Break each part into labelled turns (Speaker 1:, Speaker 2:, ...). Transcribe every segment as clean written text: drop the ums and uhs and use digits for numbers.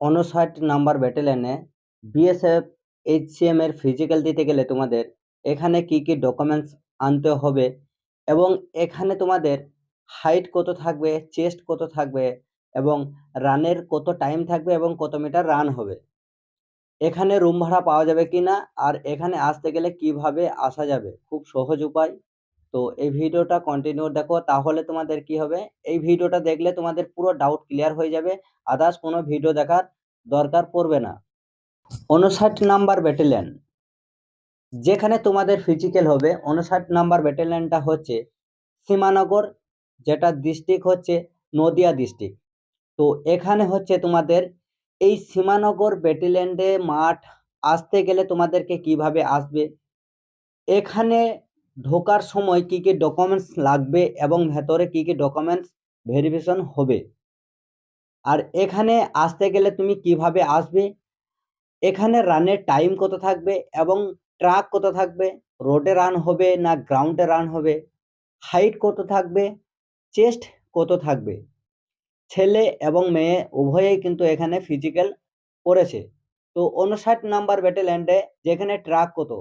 Speaker 1: 59 number ব্যাটালিয়নে BSF HCM এর physical দিতে গেলে তোমাদের এখানে কি কি ডকুমেন্টস আনতে হবে এবং এখানে তোমাদের হাইট কত থাকবে, চেস্ট কত থাকবে এবং রানের কত টাইম থাকবে এবং কত মিটার রান হবে, এখানে রুম ভাড়া পাওয়া যাবে কিনা, আর এখানে আসতে গেলে কিভাবে আসা যাবে, খুব সহজ উপায়। তো এই ভিডিওটা কন্টিনিউ দেখো, তাহলে তোমাদের কি হবে, এই ভিডিওটা দেখলে তোমাদের পুরো ডাউট ক্লিয়ার হয়ে যাবে, আদার্স কোনো ভিডিও দেখার দরকার পড়বে না। 59 নাম্বার ব্যাটালিয়ন যেখানে তোমাদের ফিজিক্যাল হবে, 59 নাম্বার ব্যাটালিয়নটা হচ্ছে সীমানগর, যেটা ডিস্ট্রিক্ট হচ্ছে নদিয়া ডিস্ট্রিক্ট। তো এখানে হচ্ছে তোমাদের এই সীমানগর ব্যাটালিয়নে মাঠ আসতে গেলে তোমাদেরকে কিভাবে আসবে, এখানে ঢোকার সময় কি কি ডকুমেন্টস লাগবে এবং ভেতরে কি কি ডকুমেন্টস ভেরিফিকেশন হবে, আর এখানে আসতে গেলে তুমি কিভাবে আসবে, এখানে রানের টাইম কত থাকবে এবং ট্রাক কত থাকবে, রোডে রান হবে না গ্রাউন্ডে রান হবে, হাইট কত থাকবে, চেস্ট কত থাকবে। ছেলে এবং মেয়ে উভয়েই কিন্তু এখানে ফিজিক্যাল করেছে। তো 59 নাম্বার ব্যাটালিয়নে যেখানে ট্রাক কত,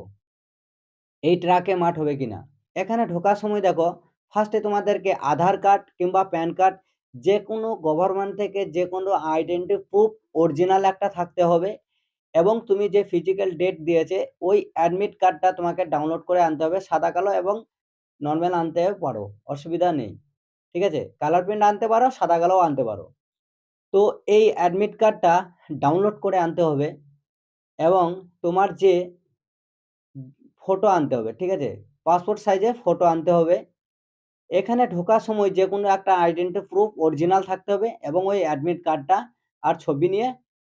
Speaker 1: এই ট্রাকে মাঠ হবে কিনা, এখানে ঢোকার সময় দেখো ফার্স্টে তোমাদেরকে আধার কার্ড কিংবা প্যান কার্ড, যে কোনো গভর্নমেন্ট থেকে যে কোনো আইডেন্টি প্রুফ অরিজিনাল একটা থাকতে হবে, এবং তুমি যে ফিজিক্যাল ডেট দিয়েছে ওই অ্যাডমিট কার্ডটা তোমাকে ডাউনলোড করে আনতে হবে, সাদা কালো এবং নর্মাল আনতে পারো, অসুবিধা নেই। ঠিক আছে, কালার প্রিন্ট আনতে পারো, সাদা কালোও আনতে পারো। তো এই অ্যাডমিট কার্ডটা ডাউনলোড করে আনতে হবে এবং তোমার যে ফটো আনতে হবে, ঠিক আছে, পাসপোর্ট সাইজে ফটো আনতে হবে। এখানে ঢোকার সময় যে কোনো একটা আইডেন্টি প্রুফ অরিজিনাল থাকতে হবে এবং ওই অ্যাডমিট কার্ডটা আর ছবি নিয়ে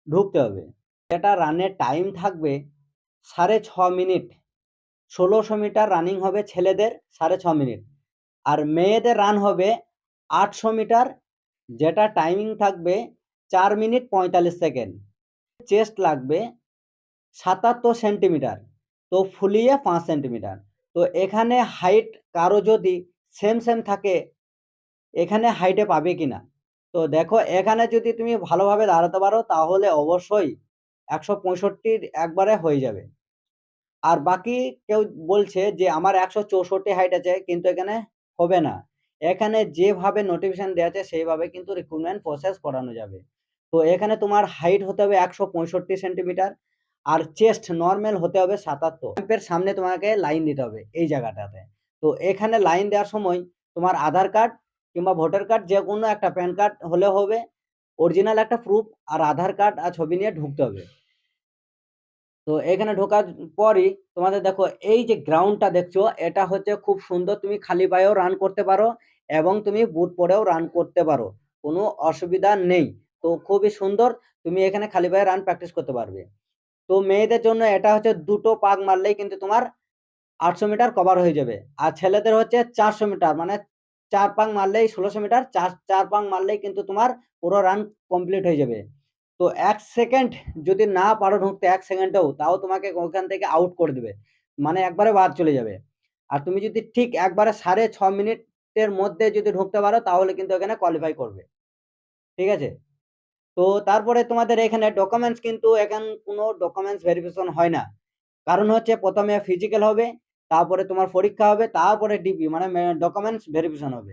Speaker 1: ঢুকতে হবে। এটা রানের টাইম থাকবে 6.5 মিনিট, 1600 মিটার রানিং হবে ছেলেদের 6.5 মিনিট, আর মেয়েদের রান হবে 800 মিটার, যেটা টাইমিং থাকবে 4 মিনিট 45 সেকেন্ড। চেস্ট লাগবে 77 সেন্টিমিটার, তো ফুলিয়ে 5 সেন্টিমিটার। তো এখানে হাইট কারো যদি সেম সেম থাকে, এখানে হাইটে পাবে কিনা। তো দেখো এখানে যদি তুমি ভালোভাবে দাঁড়াতে পারো তাহলে অবশ্যই 165 একবারে হয়ে যাবে। আর বাকি কেউ বলছে যে আমার 164 হাইট আছে, কিন্তু এখানে হবে না। এখানে যেভাবে নোটিফিকেশন দেওয়া আছে সেইভাবে কিন্তু রিক্রুটমেন্ট প্রসেস করানো যাবে। তো এখানে তোমার হাইট হতে হবে 165 সেন্টিমিটার, আর চেস্ট নর্মাল হতে হবে 77। ক্যাম্পের সামনে তোমাকে লাইন দিতে হবে এই জায়গাটাতে। তো এখানে লাইন দেওয়ার সময় তোমার আধার কার্ড কিংবা ভোটার কার্ড, যে কোনো একটা প্যান কার্ড হলে হবে, অরিজিনাল একটা প্রুফ, আর আধার কার্ড আর ছবি নিয়ে ঢুকতে হবে। তো এখানে ঢোকার পরই তোমাদের দেখো এই যে গ্রাউন্ডটা দেখছো, এটা হচ্ছে খুব সুন্দর, তুমি খালি পায়েও রান করতে পারো এবং তুমি বুট পরেও রান করতে পারো, কোনো অসুবিধা নেই। তো খুবই সুন্দর, তুমি এখানে খালি পায়ে রান প্র্যাকটিস করতে পারবে। তো মেয়েদের জন্য এটা হচ্ছে দুটো পাক মারলেই কিন্তু তোমার 800 মিটার কভার হয়ে যাবে, আর ছেলেদের হচ্ছে 400 মিটার, মানে 4 পাক মারলেই 1600 মিটার, চার চার পাক মারলেই কিন্তু তোমার পুরো রান কমপ্লিট হয়ে যাবে। তো 1 সেকেন্ড যদি না পারো ঢুকতে, 1 সেকেন্ডেও, তাও তোমাকে ওখান থেকে আউট করে দেবে, মানে একবারে বাদ চলে যাবে। আর তুমি যদি ঠিক একবারে 6.5 মিনিটের মধ্যে যদি ঢুকতে পারো তাহলে কিন্তু এখানে কোয়ালিফাই করবে। ঠিক আছে, তো তারপরে তোমাদের এখানে ডকুমেন্টস, কিন্তু এখানে কোনো ডকুমেন্টস ভেরিফিকেশন হয় না, কারণ হচ্ছে প্রথমে ফিজিক্যাল হবে, তারপরে তোমার পরীক্ষা হবে, তারপরে ডিপি মানে ডকুমেন্টস ভেরিফিকেশন হবে।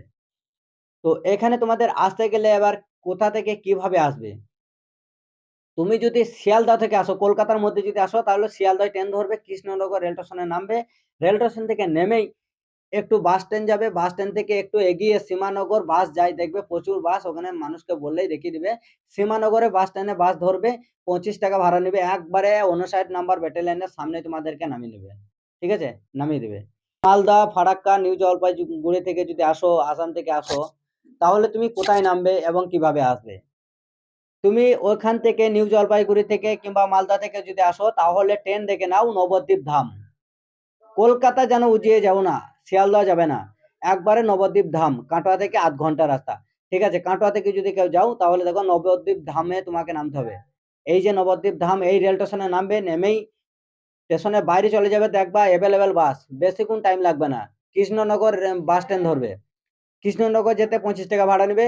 Speaker 1: তো এখানে তোমাদের আসতে গেলে এবার কোথা থেকে কিভাবে আসবে, তুমি যদি শিয়ালদা থেকে আসো, কলকাতার মধ্যে যদি আসো, তাহলে শিয়ালদায় ট্রেন ধরবে, কৃষ্ণনগর রেল স্টেশনে নামবে, রেল স্টেশন থেকে নেমেই একটু বাস স্ট্যান্ড যাবে, বাস স্ট্যান্ড থেকে একটু এগিয়ে সীমানগর বাস যায়, দেখবে প্রচুর বাস, ওখানে মানুষকে বললেই দেখিয়ে দিবে। সীমানগরে বাস স্ট্যান্ডে বাস ধরবে, 25 টাকা ভাড়া নেবে, একবারে 59 নাম্বার ব্যাটালিয়নের সামনে তোমাদেরকে নামিয়ে নেবে। ঠিক আছে, নামিয়ে দেবে। মালদা, ফারাক্কা, নিউ জলপাইগুড়ি থেকে যদি আসো, আসাম থেকে আসো, তাহলে তুমি কোথায় নামবে এবং কিভাবে আসবে। তুমি ওখান থেকে নিউ জলপাইগুড়ি থেকে কিংবা মালদা থেকে যদি আসো, তাহলে ট্রেন দেখে নাও নবদ্বীপ ধাম। কলকাতা যেন উজিয়ে যাও না, শিয়ালদা যাবে না, একবারে নবদ্বীপ ধাম, কাটোয়া থেকে আধ ঘন্টা রাস্তা। ঠিক আছে, কাটোয়া থেকে যদি কেউ যাও তাহলে দেখো নবদ্বীপ ধামে তোমাকে নামতে হবে। এই যে নবদ্বীপ ধাম, এই রেল স্টেশনে নামবে, নেমেই স্টেশনের বাইরে চলে যাবে, দেখবা অ্যাভেলেবেল বাস, বেশিক্ষণ টাইম লাগবে না। কৃষ্ণনগর বাস স্ট্যান্ড ধরবে, কৃষ্ণনগর যেতে 25 টাকা ভাড়া নেবে,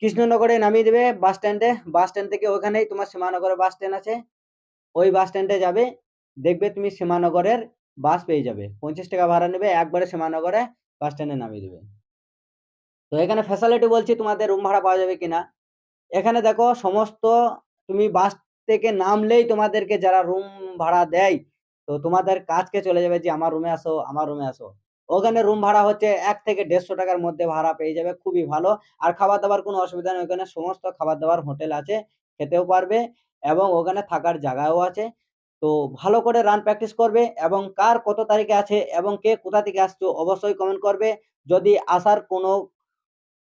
Speaker 1: কৃষ্ণনগরে নামিয়ে দেবে বাস স্ট্যান্ডে। বাস স্ট্যান্ড থেকে ওখানেই তোমার সীমানগরের বাস স্ট্যান্ড আছে, ওই বাস স্ট্যান্ডে যাবে, দেখবে তুমি সীমানগরের বাস পেয়ে যাবে। 50 টাকা ভাড়া নেবে, একবারে সীমানগরে বাস স্ট্যান্ডে নামিয়ে দেবে। তো এখানে ফ্যাসিলিটি বলছি তোমাদের রুম ভাড়া পাওয়া যাবে কিনা। এখানে দেখো সমস্ত, তুমি বাস থেকে নামলেই তোমাদেরকে যারা রুম ভাড়া দেয়, তো তোমাদের কাছকে চলে যাবে যে আমার রুমে আসো, আমার রুমে আসো। ওখানে রুম ভাড়া হচ্ছে 1 থেকে 150 টাকার মধ্যে ভাড়া পেয়ে যাবে, খুবই ভালো। আর খাবার দাবার কোনো অসুবিধা নেই, ওখানে সমস্ত খাবার দাবার হোটেল আছে, খেতেও পারবে এবং ওখানে থাকার জায়গাও আছে। তো ভালো করে রান প্র্যাকটিস করবে এবং কার কত তারিখে আছে এবং কে কোথা থেকে আসছো অবশ্যই কমেন্ট করবে। যদি আসার কোনো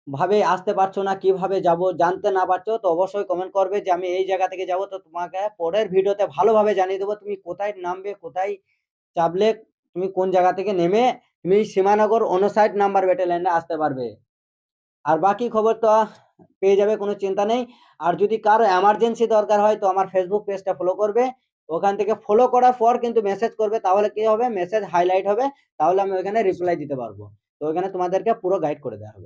Speaker 1: ভাবে আসতে পারছো না, কিভাবে যাব জানতে না পারছো, তো অবশ্যই কমেন্ট করবে যে আমি এই জায়গা থেকে যাব। তো তোমাকে পরের ভিডিওতে ভালোভাবে জানিয়ে দেবো তুমি কোথায় নামবে, কোথায় চাপলে তুমি কোন জায়গা থেকে নেমে তুমি সীমানগর 59 নাম্বার ব্যাটালিয়নে আসতে পারবে। আর বাকি খবর তো পেয়ে যাবে, কোনো চিন্তা নেই। আর যদি কারো এমার্জেন্সি দরকার হয় তো আমার ফেসবুক পেজটা ফলো করবে, ওখান থেকে ফলো করার পর কিন্তু মেসেজ করবে, তাহলে কি হবে, মেসেজ হাইলাইট হবে, তাহলে আমি ওখানে রিপ্লাই দিতে পারবো। তো ওখানে তোমাদেরকে পুরো গাইড করে দেওয়া হবে।